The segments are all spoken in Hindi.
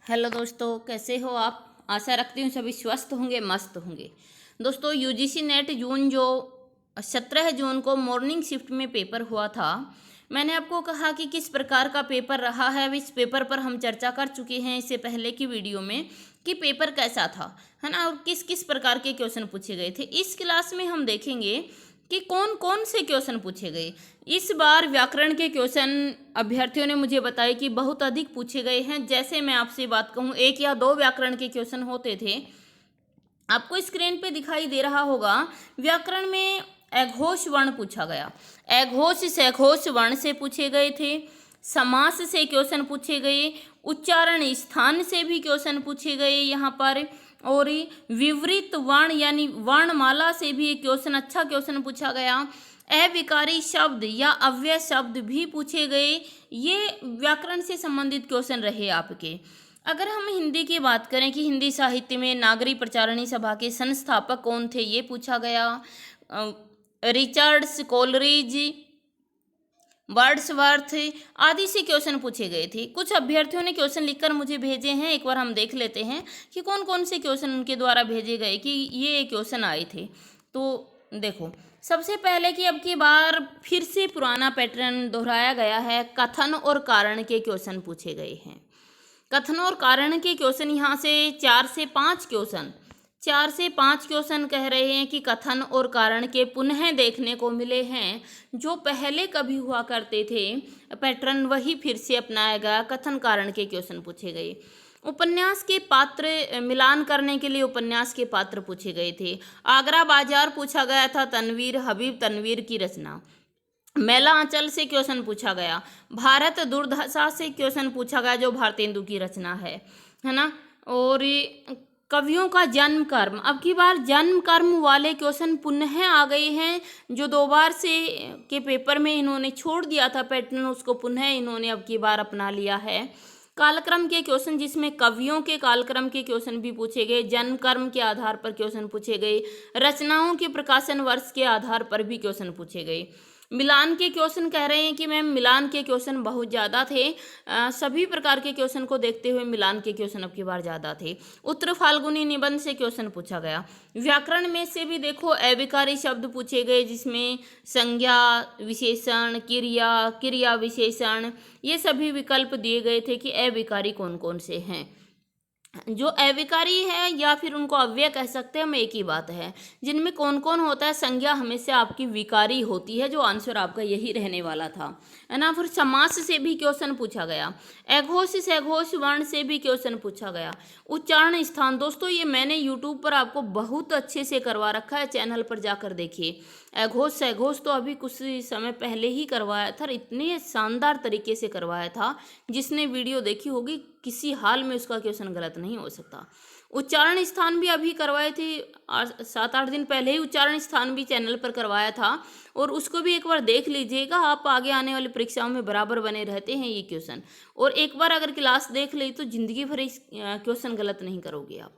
हेलो दोस्तों, कैसे हो आप। आशा रखती हूँ सभी स्वस्थ होंगे, मस्त होंगे। दोस्तों, यूजीसी नेट जून जो 17 जून को मॉर्निंग शिफ्ट में पेपर हुआ था, मैंने आपको कहा कि किस प्रकार का पेपर रहा है। इस पेपर पर हम चर्चा कर चुके हैं इससे पहले की वीडियो में कि पेपर कैसा था, है ना, और किस किस प्रकार के क्वेश्चन पूछे गए थे। इस क्लास में हम देखेंगे कि कौन कौन से क्वेश्चन पूछे गए। इस बार व्याकरण के क्वेश्चन अभ्यर्थियों ने मुझे बताया कि बहुत अधिक पूछे गए हैं। जैसे मैं आपसे बात कहूँ, एक या दो व्याकरण के क्वेश्चन होते थे। आपको स्क्रीन पे दिखाई दे रहा होगा, व्याकरण में अघोष वर्ण पूछा गया, अघोष सघोष वर्ण से पूछे गए थे, समास से क्वेश्चन पूछे गए, उच्चारण स्थान से भी क्वेश्चन पूछे गए यहाँ पर, और विवरित वर्ण यानी वर्णमाला से भी एक क्वेश्चन, अच्छा क्वेश्चन पूछा गया। अविकारी शब्द या अव्यय शब्द भी पूछे गए। ये व्याकरण से संबंधित क्वेश्चन रहे आपके। अगर हम हिंदी की बात करें कि हिंदी साहित्य में नागरी प्रचारणी सभा के संस्थापक कौन थे, ये पूछा गया। रिचर्ड्स, कोलरिज, वर्ड्सवर्थ आदि से क्वेश्चन पूछे गए थे। कुछ अभ्यर्थियों ने क्वेश्चन लिखकर मुझे भेजे हैं, एक बार हम देख लेते हैं कि कौन कौन से क्वेश्चन उनके द्वारा भेजे गए कि ये क्वेश्चन आए थे। तो देखो, सबसे पहले कि अब की बार फिर से पुराना पैटर्न दोहराया गया है, कथन और कारण के क्वेश्चन पूछे गए हैं। कथन और कारण के क्वेश्चन यहाँ से 4 से 5 क्वेश्चन कह रहे हैं कि कथन और कारण के पुनः देखने को मिले हैं। जो पहले कभी हुआ करते थे पैटर्न, वही फिर से अपनाया गया, कथन कारण के क्वेश्चन पूछे गए। उपन्यास के पात्र मिलान करने के लिए उपन्यास के पात्र पूछे गए थे। आगरा बाजार पूछा गया था, तनवीर हबीब तनवीर की रचना। मेला आंचल से क्वेश्चन पूछा गया। भारत दुर्दशा से क्वेश्चन पूछा गया, जो भारतेंदु की रचना है ना। और कवियों का जन्म कर्म, अब की बार जन्म कर्म वाले क्वेश्चन पुनः आ गए हैं। जो 2 बार से के पेपर में इन्होंने छोड़ दिया था पैटर्न, उसको पुनः इन्होंने अब की बार अपना लिया है। कालक्रम के क्वेश्चन, जिसमें कवियों के कालक्रम के क्वेश्चन भी पूछे गए, जन्म कर्म के आधार पर क्वेश्चन पूछे गए, रचनाओं के प्रकाशन वर्ष के आधार पर भी क्वेश्चन पूछे गए। मिलान के क्वेश्चन कह रहे हैं कि मैम मिलान के क्वेश्चन बहुत ज़्यादा थे। सभी प्रकार के क्वेश्चन को देखते हुए मिलान के क्वेश्चन अब की बार ज़्यादा थे। उत्तर फाल्गुनी निबंध से क्वेश्चन पूछा गया। व्याकरण में से भी देखो, अविकारी शब्द पूछे गए, जिसमें संज्ञा, विशेषण, क्रिया, क्रिया विशेषण, ये सभी विकल्प दिए गए थे कि अविकारी कौन कौन से हैं। जो अविकारी है या फिर उनको अव्यय कह सकते हैं, हम एक ही बात है। जिनमें कौन कौन होता है, संज्ञा हमेशा आपकी विकारी होती है, जो आंसर आपका यही रहने वाला था, है ना। फिर समास से भी क्वेश्चन पूछा गया। अघोष सघोष वर्ण से भी क्वेश्चन पूछा गया। उच्चारण स्थान, दोस्तों ये मैंने यूट्यूब पर आपको बहुत अच्छे से करवा रखा है, चैनल पर जाकर देखिए। अघोष सघोष तो अभी कुछ समय पहले ही करवाया था, इतने शानदार तरीके से करवाया था, जिसने वीडियो देखी होगी किसी हाल में उसका क्वेश्चन गलत नहीं हो सकता। उच्चारण स्थान भी अभी करवाए थे, 7-8 दिन पहले ही उच्चारण स्थान भी चैनल पर करवाया था, और उसको भी एक बार देख लीजिएगा। आप आगे आने वाली परीक्षाओं में बराबर बने रहते हैं ये क्वेश्चन, और एक बार अगर क्लास देख ली तो जिंदगी भर इस क्वेश्चन गलत नहीं करोगे आप।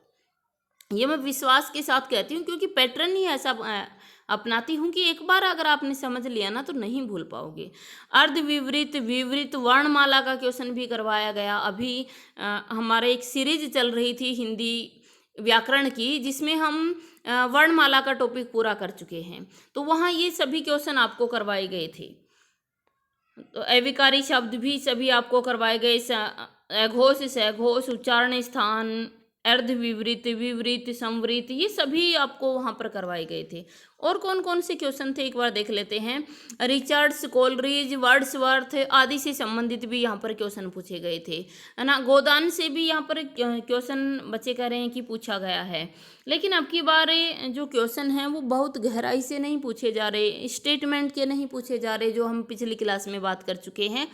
ये मैं विश्वास के साथ कहती हूँ, क्योंकि पैटर्न ही ऐसा अपनाती हूँ कि एक बार अगर आपने समझ लिया ना तो नहीं भूल पाओगे। अर्ध विवरित, विवरित वर्णमाला का क्वेश्चन भी करवाया गया। अभी हमारे एक सीरीज चल रही थी हिंदी व्याकरण की, जिसमें हम वर्णमाला का टॉपिक पूरा कर चुके हैं, तो वहाँ ये सभी क्वेश्चन आपको करवाए गए थे। तो अविकारी शब्द भी सभी आपको करवाए गए। अघोष सघोष, उच्चारण स्थान, अर्ध विवरित, विवरित, संवरित, ये सभी आपको वहाँ पर करवाए गए थे। और कौन कौन से क्वेश्चन थे एक बार देख लेते हैं। रिचर्ड्स, कोलरिज, वर्ड्सवर्थ आदि से संबंधित भी यहाँ पर क्वेश्चन पूछे गए थे, है ना। गोदान से भी यहाँ पर क्वेश्चन बच्चे कह रहे हैं कि पूछा गया है। लेकिन अब की बार जो क्वेश्चन हैं वो बहुत गहराई से नहीं पूछे जा रहे, स्टेटमेंट के नहीं पूछे जा रहे, जो हम पिछली क्लास में बात कर चुके हैं,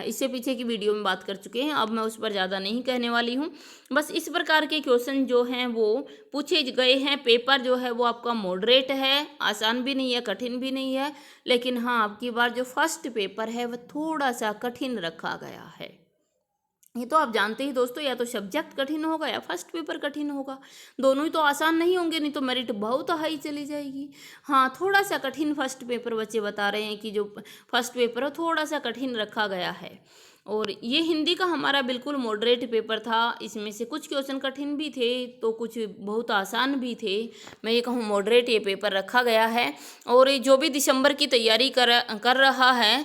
इससे पीछे की वीडियो में बात कर चुके हैं। अब मैं उस पर ज़्यादा नहीं कहने वाली हूँ। बस इस प्रकार के क्वेश्चन जो हैं वो पूछे गए हैं। पेपर जो है वो आपका मॉडरेट है, आसान भी नहीं है, कठिन भी नहीं है, लेकिन हाँ, अब की बार जो फर्स्ट पेपर है वह थोड़ा सा कठिन रखा गया है। ये तो आप जानते ही दोस्तों, या तो सब्जेक्ट कठिन होगा या फर्स्ट पेपर कठिन होगा, दोनों ही तो आसान नहीं होंगे, नहीं तो मेरिट बहुत हाई चली जाएगी। हाँ, थोड़ा सा कठिन फर्स्ट पेपर बच्चे बता रहे हैं कि जो फर्स्ट पेपर है थोड़ा सा कठिन रखा गया है। और ये हिंदी का हमारा बिल्कुल मॉडरेट पेपर था, इसमें से कुछ क्वेश्चन कठिन भी थे तो कुछ बहुत आसान भी थे। मैं ये कहूँ मॉडरेट ये पेपर रखा गया है। और ये जो भी दिसंबर की तैयारी कर रहा है,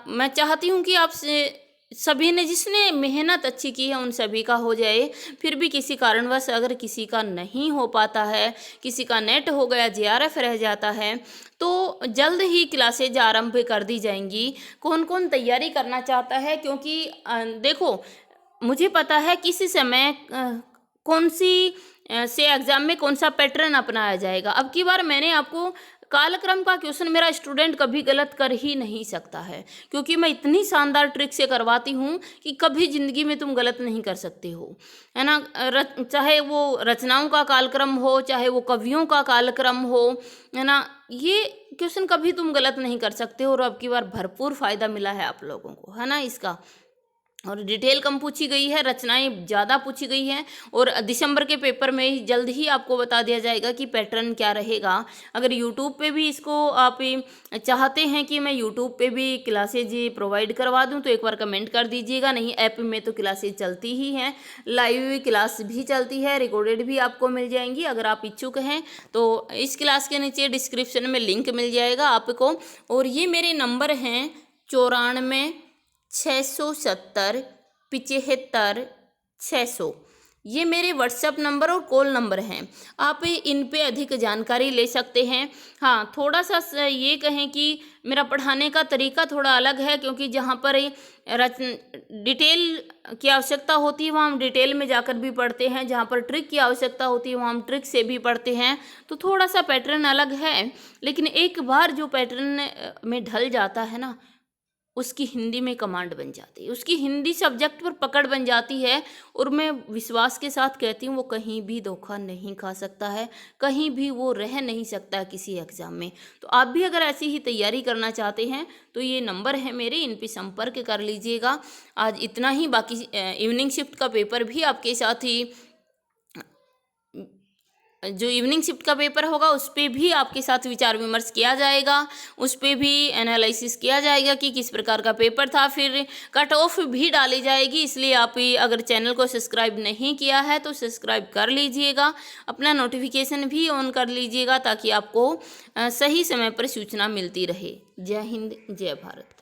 मैं चाहती हूँ कि आपसे सभी ने, जिसने मेहनत अच्छी की है उन सभी का हो जाए। फिर भी किसी कारणवश अगर किसी का नहीं हो पाता है, किसी का नेट हो गया, जेआरएफ रह जाता है, तो जल्द ही क्लासेज आरंभ कर दी जाएंगी। कौन कौन तैयारी करना चाहता है, क्योंकि देखो मुझे पता है किसी समय कौन सी से एग्ज़ाम में कौन सा पैटर्न अपनाया जाएगा। अब की बार मैंने आपको कालक्रम का क्वेश्चन मेरा स्टूडेंट कभी गलत कर ही नहीं सकता है, क्योंकि मैं इतनी शानदार ट्रिक से करवाती हूँ कि कभी ज़िंदगी में तुम गलत नहीं कर सकते हो, है ना। चाहे वो रचनाओं का कालक्रम हो, चाहे वो कवियों का कालक्रम हो, है ना, ये क्वेश्चन कभी तुम गलत नहीं कर सकते हो। और अब की बार भरपूर फ़ायदा मिला है आप लोगों को, है ना, इसका। और डिटेल कम पूछी गई है, रचनाएं ज़्यादा पूछी गई हैं। और दिसंबर के पेपर में जल्द ही आपको बता दिया जाएगा कि पैटर्न क्या रहेगा। अगर यूट्यूब पे भी इसको आप चाहते हैं कि मैं यूट्यूब पे भी क्लासेज प्रोवाइड करवा दूं, तो एक बार कमेंट कर दीजिएगा। नहीं, ऐप में तो क्लासेज चलती ही हैं, लाइव क्लास भी चलती है, रिकॉर्डेड भी आपको मिल जाएंगी। अगर आप इच्छुक हैं तो इस क्लास के नीचे डिस्क्रिप्शन में लिंक मिल जाएगा आपको। और ये मेरे नंबर हैं 94 670 75 600, ये मेरे व्हाट्सएप नंबर और कॉल नंबर हैं। आप इन पे अधिक जानकारी ले सकते हैं। हाँ, थोड़ा सा ये कहें कि मेरा पढ़ाने का तरीका थोड़ा अलग है, क्योंकि जहाँ पर डिटेल की आवश्यकता होती है वहाँ हम डिटेल में जाकर भी पढ़ते हैं, जहाँ पर ट्रिक की आवश्यकता होती है वहाँ हम ट्रिक से भी पढ़ते हैं। तो थोड़ा सा पैटर्न अलग है, लेकिन एक बार जो पैटर्न में ढल जाता है ना, उसकी हिंदी में कमांड बन जाती है, उसकी हिंदी सब्जेक्ट पर पकड़ बन जाती है। और मैं विश्वास के साथ कहती हूँ वो कहीं भी धोखा नहीं खा सकता है, कहीं भी वो रह नहीं सकता है किसी एग्ज़ाम में। तो आप भी अगर ऐसी ही तैयारी करना चाहते हैं तो ये नंबर है मेरे, इन पे संपर्क कर लीजिएगा। आज इतना ही, बाकी इवनिंग शिफ्ट का पेपर भी आपके साथ ही, जो इवनिंग शिफ्ट का पेपर होगा उस पर भी आपके साथ विचार विमर्श किया जाएगा, उस पर भी एनालिसिस किया जाएगा कि किस प्रकार का पेपर था, फिर कट ऑफ भी डाली जाएगी। इसलिए आप अगर चैनल को सब्सक्राइब नहीं किया है तो सब्सक्राइब कर लीजिएगा, अपना नोटिफिकेशन भी ऑन कर लीजिएगा, ताकि आपको सही समय पर सूचना मिलती रहे। जय हिंद, जय भारत।